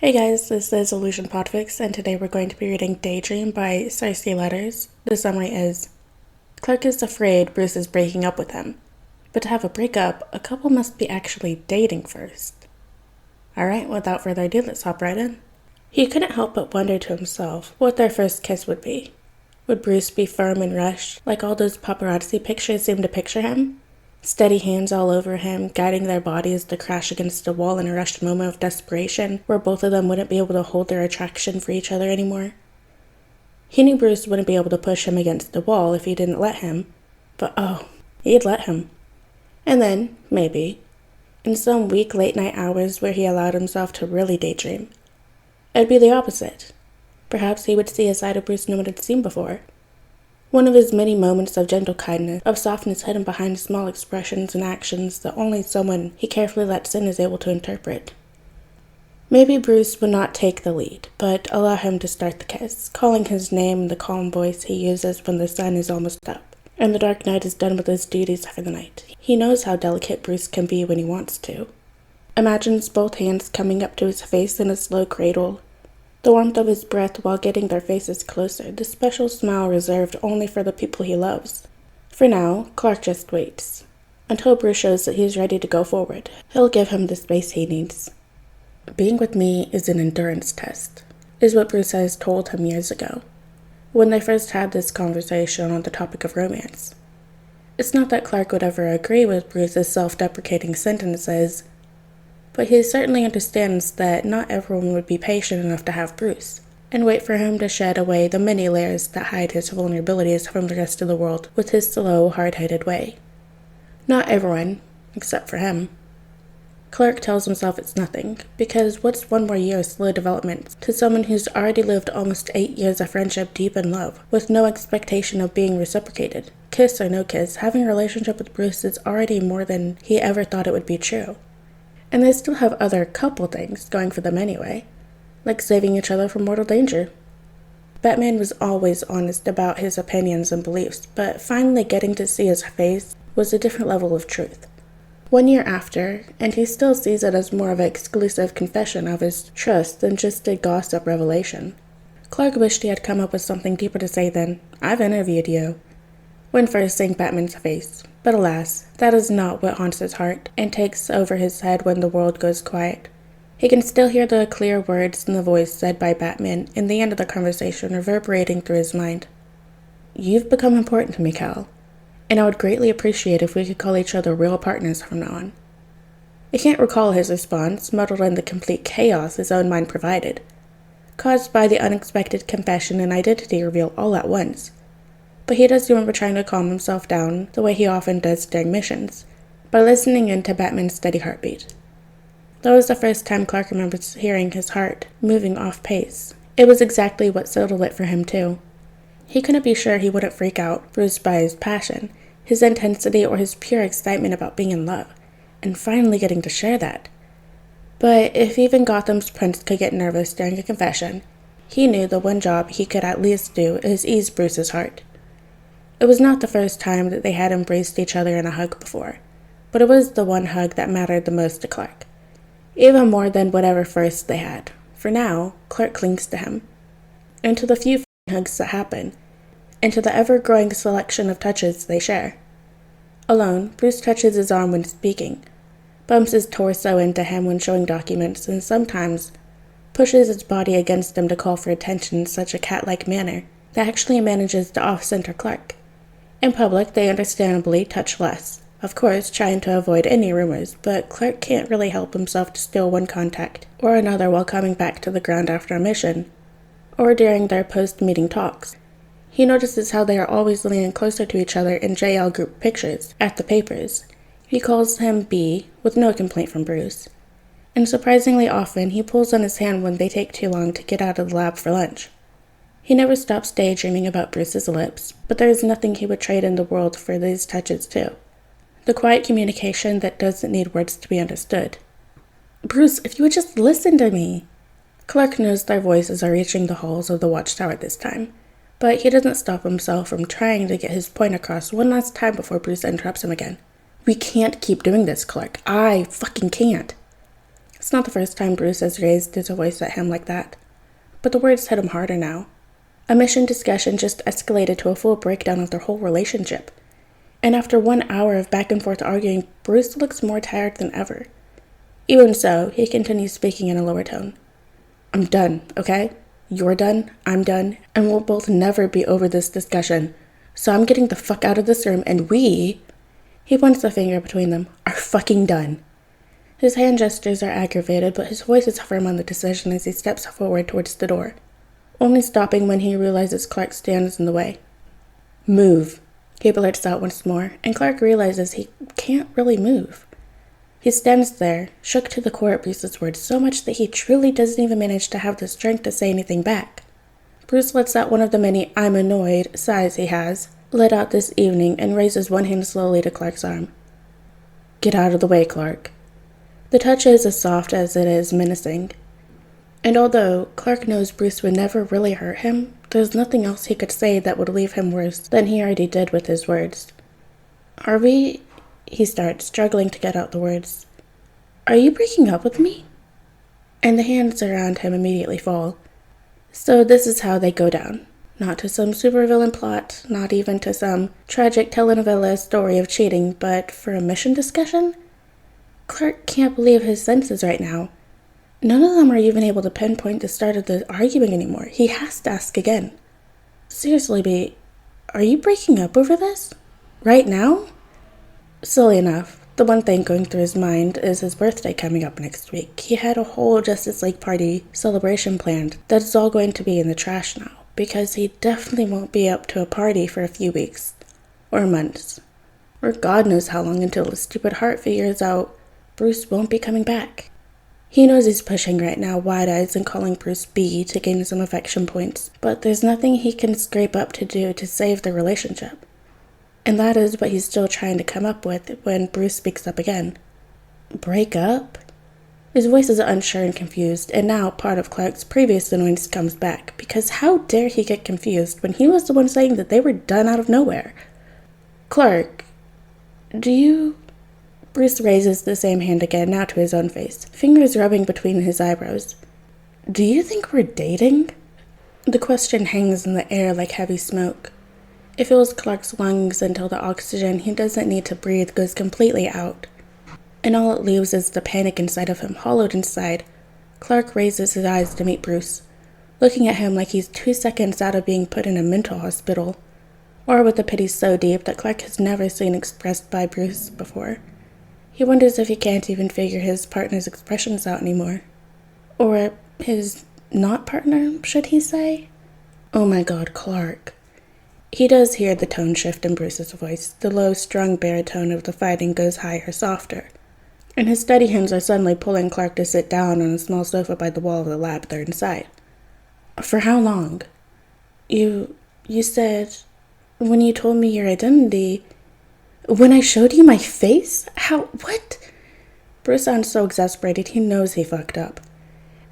Hey guys, this is PODFIC, and today we're going to be reading Daydream by Cersei Letters. The summary is, Clark is afraid Bruce is breaking up with him, but to have a breakup, a couple must be actually dating first. Alright, without further ado, let's hop right in. He couldn't help but wonder to himself what their first kiss would be. Would Bruce be firm and rushed, like all those paparazzi pictures seem to picture him? Steady hands all over him, guiding their bodies to crash against a wall in a rushed moment of desperation where both of them wouldn't be able to hold their attraction for each other anymore. He knew Bruce wouldn't be able to push him against the wall if he didn't let him, but he'd let him. And then, maybe, in some weak late-night hours where he allowed himself to really daydream, it'd be the opposite. Perhaps he would see a side of Bruce no one had seen before. One of his many moments of gentle kindness, of softness hidden behind small expressions and actions that only someone he carefully lets in is able to interpret. Maybe Bruce would not take the lead, but allow him to start the kiss, calling his name in the calm voice he uses when the sun is almost up, and the dark night is done with his duties for the night. He knows how delicate Bruce can be when he wants to. Imagines both hands coming up to his face in a slow cradle, the warmth of his breath while getting their faces closer, the special smile reserved only for the people he loves. For now, Clark just waits. Until Bruce shows that he's ready to go forward, he'll give him the space he needs. Being with me is an endurance test, is what Bruce has told him years ago, when they first had this conversation on the topic of romance. It's not that Clark would ever agree with Bruce's self-deprecating sentences, but he certainly understands that not everyone would be patient enough to have Bruce, and wait for him to shed away the many layers that hide his vulnerabilities from the rest of the world with his slow, hard-headed way. Not everyone, except for him. Clark tells himself it's nothing, because what's one more year of slow development to someone who's already lived almost 8 years of friendship deep in love, with no expectation of being reciprocated? Kiss or no kiss, having a relationship with Bruce is already more than he ever thought it would be true. And they still have other couple things going for them anyway, like saving each other from mortal danger. Batman was always honest about his opinions and beliefs, but finally getting to see his face was a different level of truth. 1 year after, and he still sees it as more of an exclusive confession of his trust than just a gossip revelation. Clark wished he had come up with something deeper to say than, "I've interviewed you," when first seeing Batman's face. But alas, that is not what haunts his heart and takes over his head when the world goes quiet. He can still hear the clear words in the voice said by Batman in the end of the conversation reverberating through his mind. "You've become important to me, Cal, and I would greatly appreciate if we could call each other real partners from now on." He can't recall his response, muddled in the complete chaos his own mind provided, caused by the unexpected confession and identity reveal all at once. But he does remember trying to calm himself down the way he often does during missions, by listening in to Batman's steady heartbeat. That was the first time Clark remembers hearing his heart moving off pace. It was exactly what settled it for him too. He couldn't be sure he wouldn't freak out, bruised by his passion, his intensity, or his pure excitement about being in love, and finally getting to share that. But if even Gotham's prince could get nervous during a confession, he knew the one job he could at least do is ease Bruce's heart. It was not the first time that they had embraced each other in a hug before, but it was the one hug that mattered the most to Clark, even more than whatever first they had. For now, Clark clings to him, and to the few hugs that happen, and to the ever-growing selection of touches they share. Alone, Bruce touches his arm when speaking, bumps his torso into him when showing documents, and sometimes pushes his body against him to call for attention in such a cat-like manner that actually manages to off-center Clark. In public, they understandably touch less, of course trying to avoid any rumors, but Clark can't really help himself to steal one contact or another while coming back to the ground after a mission, or during their post-meeting talks. He notices how they are always leaning closer to each other in JL group pictures, at the papers. He calls him B, with no complaint from Bruce. And surprisingly often, he pulls on his hand when they take too long to get out of the lab for lunch. He never stops daydreaming about Bruce's lips, but there is nothing he would trade in the world for these touches too. The quiet communication that doesn't need words to be understood. "Bruce, if you would just listen to me!" Clark knows their voices are reaching the halls of the watchtower this time, but he doesn't stop himself from trying to get his point across one last time before Bruce interrupts him again. "We can't keep doing this, Clark. I fucking can't." It's not the first time Bruce has raised his voice at him like that, but the words hit him harder now. A mission discussion just escalated to a full breakdown of their whole relationship. And after 1 hour of back and forth arguing, Bruce looks more tired than ever. Even so, he continues speaking in a lower tone. I'm done, okay? You're done, I'm done, and we'll both never be over this discussion. So I'm getting the fuck out of this room, and he points a finger between them, are fucking done. His hand gestures are aggravated, but his voice is firm on the decision as he steps forward towards the door, only stopping when he realizes Clark stands in the way. Move, he blurts out once more, and Clark realizes he can't really move. He stands there, shook to the core at Bruce's words so much that he truly doesn't even manage to have the strength to say anything back. Bruce lets out one of the many I'm annoyed sighs he has let out this evening and raises one hand slowly to Clark's arm. Get out of the way, Clark. The touch is as soft as it is menacing. And although Clark knows Bruce would never really hurt him, there's nothing else he could say that would leave him worse than he already did with his words. Are we... He starts, struggling to get out the words. Are you breaking up with me? And the hands around him immediately fall. So this is how they go down. Not to some supervillain plot, not even to some tragic telenovela story of cheating, but for a mission discussion? Clark can't believe his senses right now. None of them are even able to pinpoint the start of the arguing anymore. He has to ask again. Seriously, B, are you breaking up over this? Right now? Silly enough, the one thing going through his mind is his birthday coming up next week. He had a whole Justice League party celebration planned that is all going to be in the trash now, because he definitely won't be up to a party for a few weeks, or months, or God knows how long until his stupid heart figures out Bruce won't be coming back. He knows he's pushing right now, wide-eyes, and calling Bruce B to gain some affection points, but there's nothing he can scrape up to do to save the relationship. And that is what he's still trying to come up with when Bruce speaks up again. Break up? His voice is unsure and confused, and now part of Clark's previous annoyance comes back, because how dare he get confused when he was the one saying that they were done out of nowhere? Clark, do you... Bruce raises the same hand again, now to his own face, fingers rubbing between his eyebrows. Do you think we're dating? The question hangs in the air like heavy smoke. It fills Clark's lungs until the oxygen he doesn't need to breathe goes completely out. And all it leaves is the panic inside of him, hollowed inside. Clark raises his eyes to meet Bruce, looking at him like he's 2 seconds out of being put in a mental hospital, or with a pity so deep that Clark has never seen expressed by Bruce before. He wonders if he can't even figure his partner's expressions out anymore. Or his not partner, should he say? Oh my God, Clark. He does hear the tone shift in Bruce's voice. The low, strung baritone of the fighting goes higher, softer. And his steady hands are suddenly pulling Clark to sit down on a small sofa by the wall of the lab they're inside. For how long? You said, when you told me your identity, when I showed you my face? What? Bruce sounds so exasperated he knows he fucked up.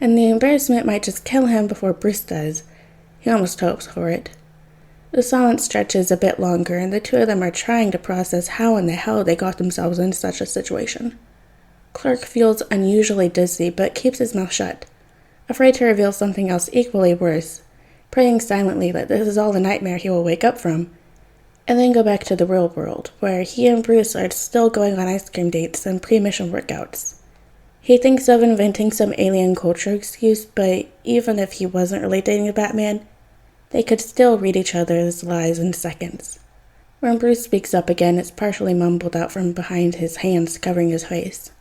And the embarrassment might just kill him before Bruce does. He almost hopes for it. The silence stretches a bit longer, and the two of them are trying to process how in the hell they got themselves in such a situation. Clark feels unusually dizzy, but keeps his mouth shut, afraid to reveal something else equally worse, praying silently that this is all a nightmare he will wake up from, and then go back to the real world, where he and Bruce are still going on ice cream dates and pre-mission workouts. He thinks of inventing some alien culture excuse, but even if he wasn't really dating a Batman, they could still read each other's lies in seconds. When Bruce speaks up again, it's partially mumbled out from behind his hands covering his face.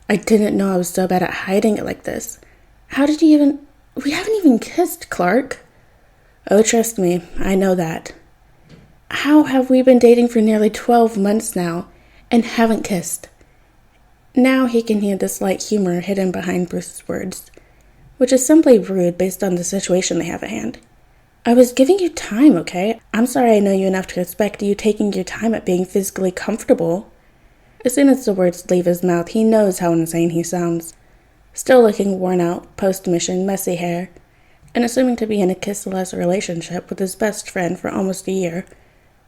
I didn't know I was so bad at hiding it like this. How did you even... We haven't even kissed, Clark. Oh, trust me, I know that. How have we been dating for nearly 12 months now and haven't kissed? Now he can hear the slight humor hidden behind Bruce's words, which is simply rude based on the situation they have at hand. I was giving you time, okay? I'm sorry I know you enough to expect you taking your time at being physically comfortable. As soon as the words leave his mouth, he knows how insane he sounds. Still looking worn out, post-mission, messy hair, and assuming to be in a kissless relationship with his best friend for almost a year,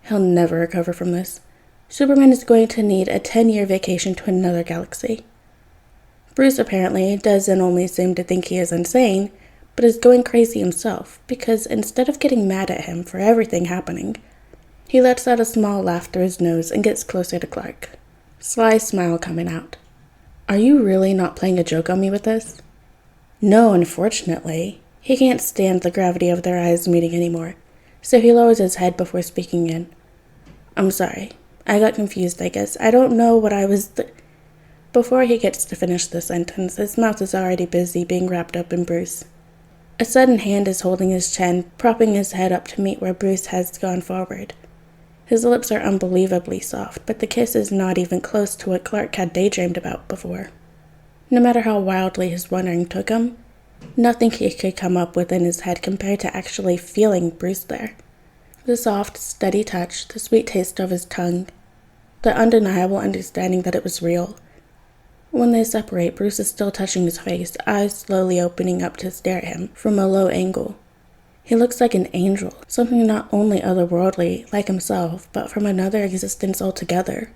he'll never recover from this. Superman is going to need a 10-year vacation to another galaxy. Bruce apparently doesn't only seem to think he is insane, but is going crazy himself, because instead of getting mad at him for everything happening, he lets out a small laugh through his nose and gets closer to Clark. Sly smile coming out. Are you really not playing a joke on me with this? No, unfortunately. He can't stand the gravity of their eyes meeting anymore, so he lowers his head before speaking in. I'm sorry. I got confused, I guess. I don't know what I was Before he gets to finish the sentence, his mouth is already busy being wrapped up in Bruce. A sudden hand is holding his chin, propping his head up to meet where Bruce has gone forward. His lips are unbelievably soft, but the kiss is not even close to what Clark had daydreamed about before. No matter how wildly his wondering took him, nothing he could come up with in his head compared to actually feeling Bruce there. The soft, steady touch, the sweet taste of his tongue, the undeniable understanding that it was real. When they separate, Bruce is still touching his face, eyes slowly opening up to stare at him from a low angle. He looks like an angel, something not only otherworldly, like himself, but from another existence altogether.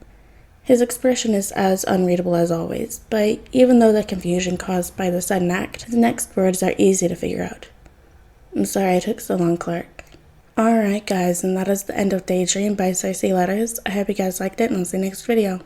His expression is as unreadable as always, but even though the confusion caused by the sudden act, his next words are easy to figure out. I'm sorry I took so long, Clark. Alright guys, and that is the end of Daydream by Cersei Letters. I hope you guys liked it, and I'll see you next video.